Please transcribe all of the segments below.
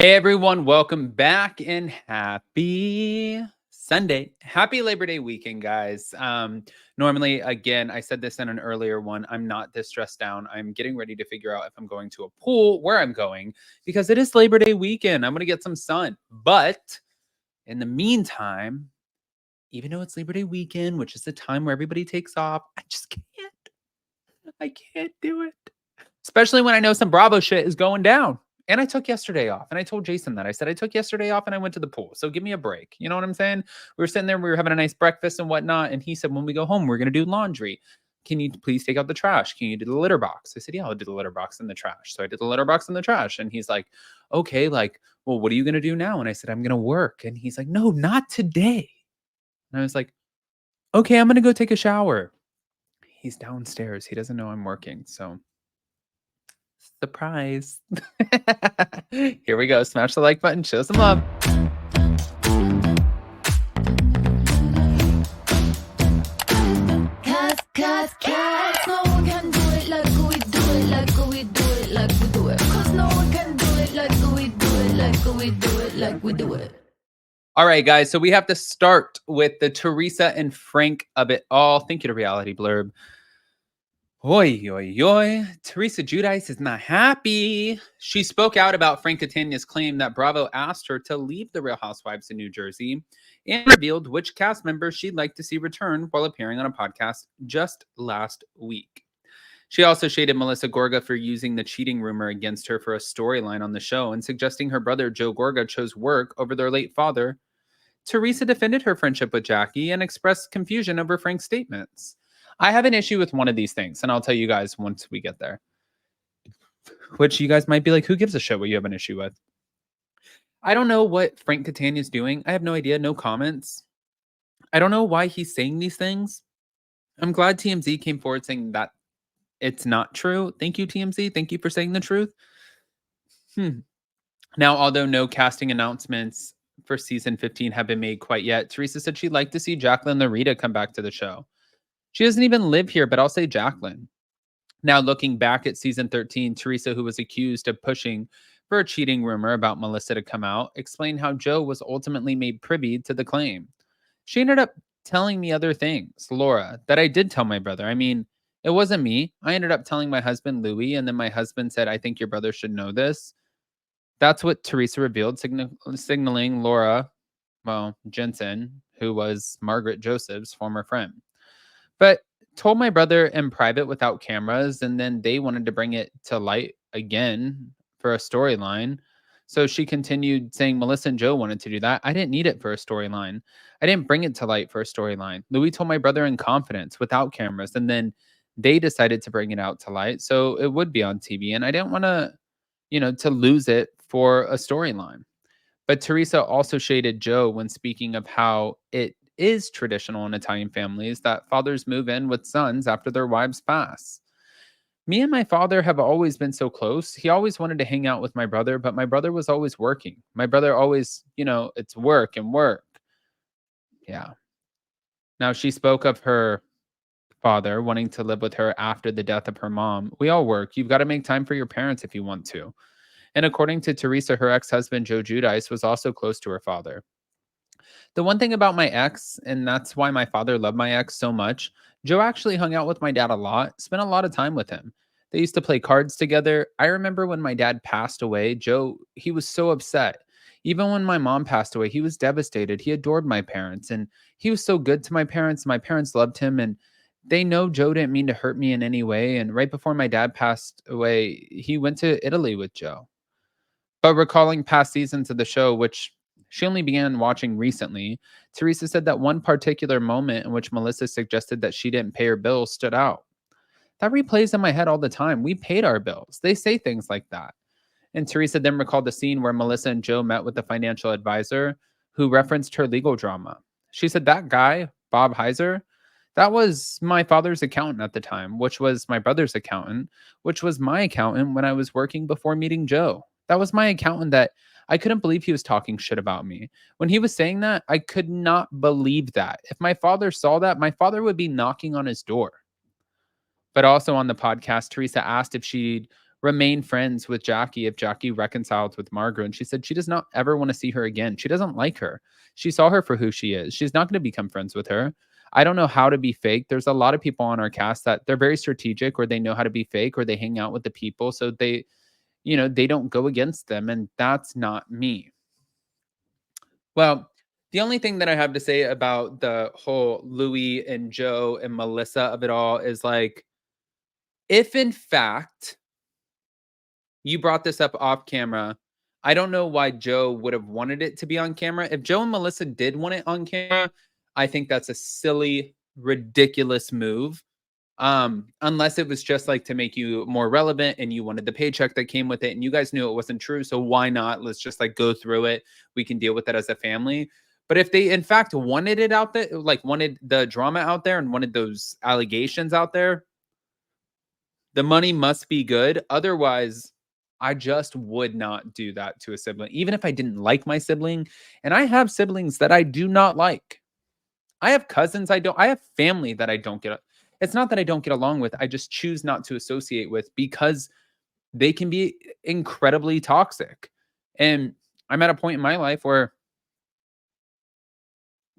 Hey everyone, welcome back and happy Sunday. Happy Labor Day weekend, guys. Normally, again, I said this in an earlier one, I'm not this stressed down. I'm getting ready to figure out if I'm going to a pool, where I'm going, because it is Labor Day weekend. I'm going to get some sun. But in the meantime, even though it's Labor Day weekend, which is the time where everybody takes off, I just can't. I can't do it. Especially when I know some Bravo shit is going down. And I took yesterday off. And I told Jason that. I said, I took yesterday off and I went to the pool. So give me a break. You know what I'm saying? We were sitting there, we were having a nice breakfast and whatnot. And he said, when we go home, we're going to do laundry. Can you please take out the trash? Can you do the litter box? I said, yeah, I'll do the litter box and the trash. So I did the litter box and the trash. And he's like, okay, like, well, what are you going to do now? And I said, I'm going to work. And he's like, no, not today. And I was like, okay, I'm going to go take a shower. He's downstairs. He doesn't know I'm working. So surprise. Here we go. Smash the like button. Show some love. Cause no one can do it like we do it, like we do it, like we do it. Cause no one can do it like we do it, like we do it, like we do it. All right, guys. So we have to start with the Teresa and Frank of it all. Thank you to Reality Blurb. Oi, oi, oi. Teresa Giudice is not happy. She spoke out about Frank Catania's claim that Bravo asked her to leave the Real Housewives in New Jersey and revealed which cast members she'd like to see return while appearing on a podcast just last week. She also shaded Melissa Gorga for using the cheating rumor against her for a storyline on the show and suggesting her brother Joe Gorga chose work over their late father. Teresa defended her friendship with Jackie and expressed confusion over Frank's statements. I have an issue with one of these things, and I'll tell you guys once we get there. Which you guys might be like, who gives a shit what you have an issue with? I don't know what Frank Catania is doing. I have no idea. No comments. I don't know why he's saying these things. I'm glad TMZ came forward saying that it's not true. Thank you, TMZ. Thank you for saying the truth. Now, although no casting announcements for season 15 have been made quite yet, Teresa said she'd like to see Jacqueline Larita come back to the show. She doesn't even live here, but I'll say Jacqueline. Now, looking back at season 13, Teresa, who was accused of pushing for a cheating rumor about Melissa to come out, explained how Joe was ultimately made privy to the claim. She ended up telling me other things, Laura, that I did tell my brother. I mean, it wasn't me. I ended up telling my husband, Louis, and then my husband said, I think your brother should know this. That's what Teresa revealed, signaling Laura, Jensen, who was Margaret Joseph's former friend. But told my brother in private without cameras, and then they wanted to bring it to light again for a storyline. So she continued saying Melissa and Joe wanted to do that. I didn't need it for a storyline. I didn't bring it to light for a storyline. Louis told my brother in confidence without cameras, and then they decided to bring it out to light. So it would be on TV, and I didn't want to, to lose it for a storyline. But Teresa also shaded Joe when speaking of how it is traditional in Italian families that fathers move in with sons after their wives pass. Me and my father have always been so close. He always wanted to hang out with my brother, but my brother was always working. My brother always, it's work and work. Yeah. Now, she spoke of her father wanting to live with her after the death of her mom. We all work. You've got to make time for your parents if you want to. And according to Teresa, her ex-husband, Joe Giudice, was also close to her father. The one thing about my ex, and that's why my father loved my ex so much, Joe actually hung out with my dad a lot, spent a lot of time with him. They used to play cards together. I remember when my dad passed away, Joe, he was so upset. Even when my mom passed away, he was devastated. He adored my parents, and he was so good to my parents. My parents loved him, and they know Joe didn't mean to hurt me in any way. And right before my dad passed away, he went to Italy with Joe. But recalling past seasons of the show, which she only began watching recently, Teresa said that one particular moment in which Melissa suggested that she didn't pay her bills stood out. That replays in my head all the time. We paid our bills. They say things like that. And Teresa then recalled the scene where Melissa and Joe met with the financial advisor who referenced her legal drama. She said that guy, Bob Heiser, that was my father's accountant at the time, which was my brother's accountant, which was my accountant when I was working before meeting Joe. That was my accountant that I couldn't believe he was talking shit about me. When he was saying that, I could not believe that. If my father saw that, my father would be knocking on his door. But also on the podcast, Teresa asked if she'd remain friends with Jackie if Jackie reconciled with Margaret. And she said she does not ever want to see her again. She doesn't like her. She saw her for who she is. She's not going to become friends with her. I don't know how to be fake. There's a lot of people on our cast that they're very strategic, or they know how to be fake, or they hang out with the people. So they, they don't go against them. And that's not me. Well, the only thing that I have to say about the whole Louis and Joe and Melissa of it all is like, if in fact you brought this up off camera, I don't know why Joe would have wanted it to be on camera. If Joe and Melissa did want it on camera, I think that's a silly, ridiculous move. Unless it was just like to make you more relevant and you wanted the paycheck that came with it and you guys knew it wasn't true. So why not? Let's just like go through it. We can deal with it as a family. But if they in fact wanted it out there, like wanted the drama out there and wanted those allegations out there, the money must be good. Otherwise, I just would not do that to a sibling, even if I didn't like my sibling. And I have siblings that I do not like. I have cousins I have family that I don't get. It's not that I don't get along with. I just choose not to associate with because they can be incredibly toxic. And I'm at a point in my life where,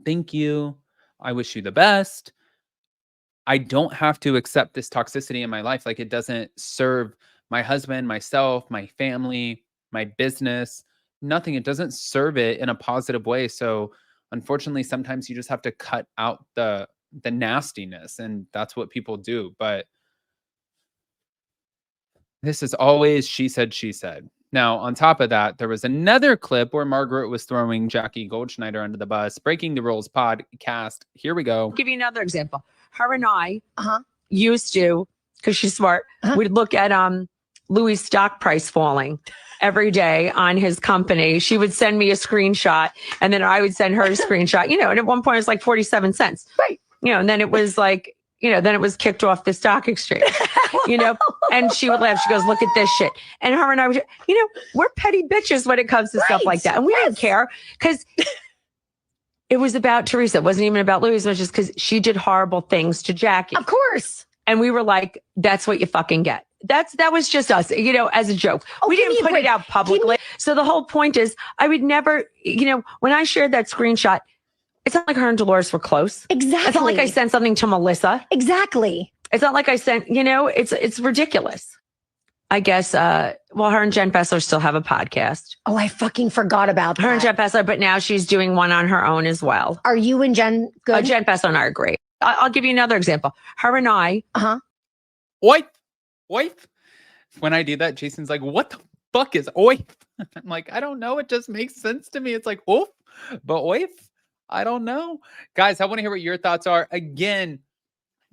thank you. I wish you the best. I don't have to accept this toxicity in my life. Like, it doesn't serve my husband, myself, my family, my business, nothing. It doesn't serve it in a positive way. So unfortunately, sometimes you just have to cut out the nastiness, and that's what people do. But this is always she said, she said. Now, on top of that, there was another clip where Margaret was throwing Jackie Goldschneider under the bus. Breaking the Rules podcast. Here we go. I'll give you another example. Her and I used to, because she's smart, we'd look at Louis' stock price falling every day on his company. She would send me a screenshot, and then I would send her a screenshot. And at one point it was like 47 cents. Right. And then it was like, then it was kicked off the stock exchange. And she would laugh. She goes, "Look at this shit." And her and I would, we're petty bitches when it comes to stuff like that. And we didn't care because it was about Teresa. It wasn't even about Louis. It was just because she did horrible things to Jackie. Of course. And we were like, that's what you fucking get. That was just us, as a joke. We didn't put it out publicly. So the whole point is, I would never, when I shared that screenshot, it's not like her and Dolores were close. Exactly. It's not like I sent something to Melissa. Exactly. It's not like I sent, it's ridiculous. I guess, her and Jen Fessler still have a podcast. Oh, I fucking forgot about that. Her and Jen Fessler, but now she's doing one on her own as well. Are you and Jen good? Jen Fessler and I are great. I'll give you another example. Her and I. Wife. When I do that, Jason's like, "What the fuck is oif?" I'm like, I don't know. It just makes sense to me. It's like, oof, but oif? I don't know. Guys, I want to hear what your thoughts are. Again,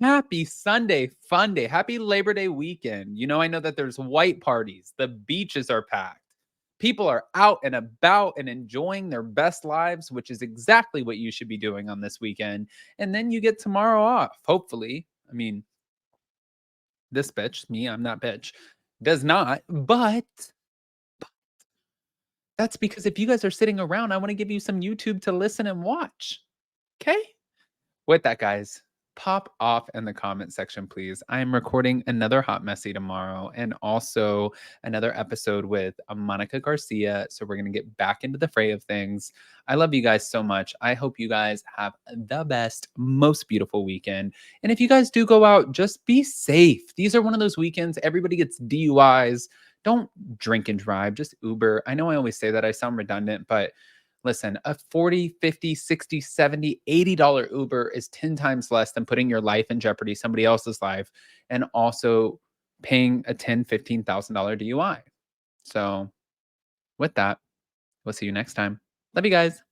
happy Sunday, fun day. Happy Labor Day weekend. I know that there's white parties. The beaches are packed. People are out and about and enjoying their best lives, which is exactly what you should be doing on this weekend. And then you get tomorrow off, hopefully. I mean, this bitch, me, I'm not bitch, does not. But that's because if you guys are sitting around, I want to give you some YouTube to listen and watch. Okay? With that, guys, pop off in the comment section, please. I am recording another Hot Messy tomorrow and also another episode with Monica Garcia. So we're going to get back into the fray of things. I love you guys so much. I hope you guys have the best, most beautiful weekend. And if you guys do go out, just be safe. These are one of those weekends. Everybody gets DUIs. Don't drink and drive. Just Uber. I know I always say that. I sound redundant, but listen, a $40, $50, $60, $70, $80 Uber is 10 times less than putting your life in jeopardy, somebody else's life, and also paying a $10,000, $15,000 DUI. So with that, we'll see you next time. Love you guys.